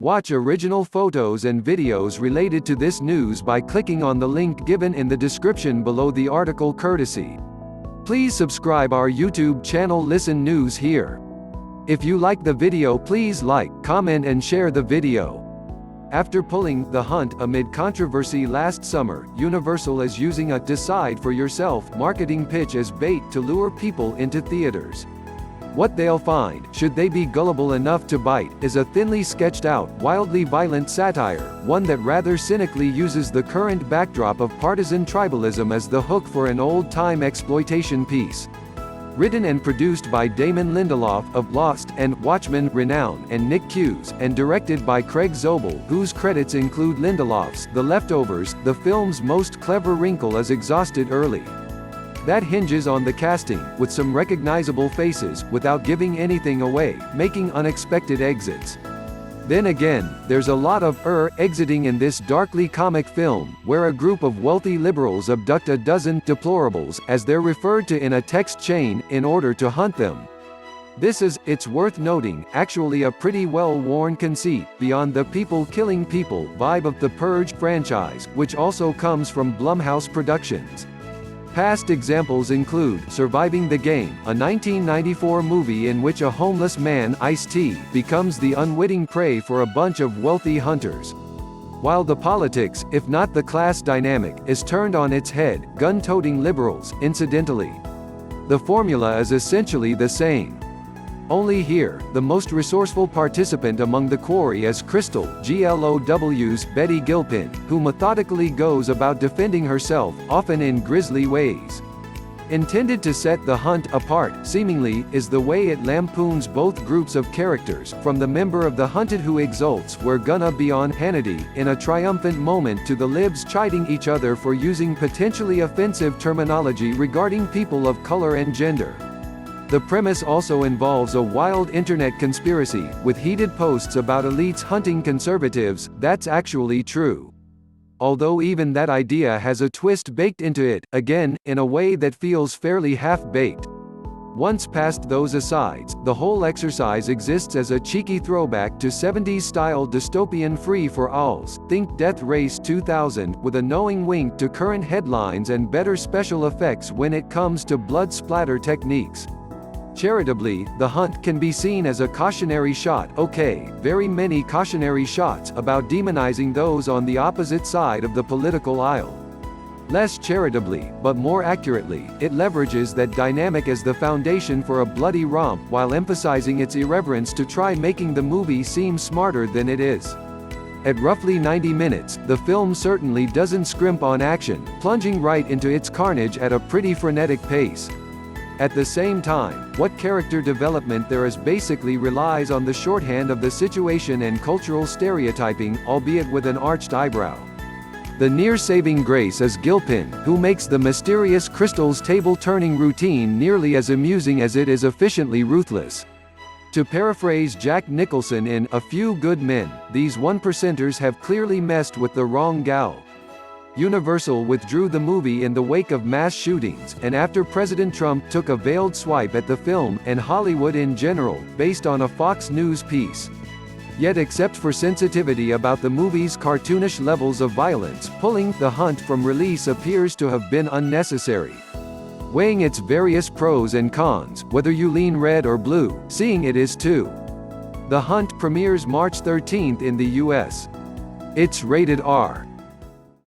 Watch original photos and videos related to this news by clicking on the link given in the description below the article courtesy. Please subscribe our YouTube channel Listen News here. If you like the video, please like, comment and share the video. After pulling The Hunt amid controversy last summer, Universal is using a "decide for yourself" marketing pitch as bait to lure people into theaters. What they'll find, should they be gullible enough to bite, is a thinly sketched out, wildly violent satire, one that rather cynically uses the current backdrop of partisan tribalism as the hook for an old-time exploitation piece. Written and produced by Damon Lindelof of Lost and Watchmen renown and Nick Cuse, and directed by Craig Zobel, whose credits include Lindelof's The Leftovers. The film's most clever wrinkle is exhausted early. That hinges on the casting, with some recognizable faces, without giving anything away, making unexpected exits. Then again, there's a lot of exiting in this darkly comic film, where a group of wealthy liberals abduct a dozen deplorables, as they're referred to in a text chain, in order to hunt them. This is, it's worth noting, actually a pretty well-worn conceit, beyond the people killing people vibe of the Purge franchise, which also comes from Blumhouse Productions. Past examples include Surviving the Game, a 1994 movie in which a homeless man, Ice-T, becomes the unwitting prey for a bunch of wealthy hunters. While the politics, if not the class dynamic, is turned on its head, gun-toting liberals, incidentally. The formula is essentially the same. Only here, the most resourceful participant among the quarry is Crystal, GLOW's Betty Gilpin, who methodically goes about defending herself, often in grisly ways. Intended to set The Hunt apart, seemingly, is the way it lampoons both groups of characters, from the member of the hunted who exults "We're gonna be on Hannity" in a triumphant moment to the libs chiding each other for using potentially offensive terminology regarding people of color and gender. The premise also involves a wild internet conspiracy, with heated posts about elites hunting conservatives. That's actually true. Although even that idea has a twist baked into it, again, in a way that feels fairly half-baked. Once past those asides, the whole exercise exists as a cheeky throwback to 70s-style dystopian free-for-alls, think Death Race 2000, with a knowing wink to current headlines and better special effects when it comes to blood splatter techniques. Charitably, The Hunt can be seen as a cautionary shot, very many cautionary shots, about demonizing those on the opposite side of the political aisle. Less charitably, but more accurately, it leverages that dynamic as the foundation for a bloody romp while emphasizing its irreverence to try making the movie seem smarter than it is. At roughly 90 minutes, the film certainly doesn't scrimp on action, plunging right into its carnage at a pretty frenetic pace. At the same time, what character development there is basically relies on the shorthand of the situation and cultural stereotyping, albeit with an arched eyebrow. The near-saving grace is Gilpin, who makes the mysterious Crystal's table-turning routine nearly as amusing as it is efficiently ruthless. To paraphrase Jack Nicholson in A Few Good Men, these one-percenters have clearly messed with the wrong gal. Universal withdrew the movie in the wake of mass shootings, and after President Trump took a veiled swipe at the film, and Hollywood in general, based on a Fox News piece. Yet except for sensitivity about the movie's cartoonish levels of violence, pulling The Hunt from release appears to have been unnecessary. Weighing its various pros and cons, whether you lean red or blue, seeing it is too. The Hunt premieres March 13 in the US. It's rated R.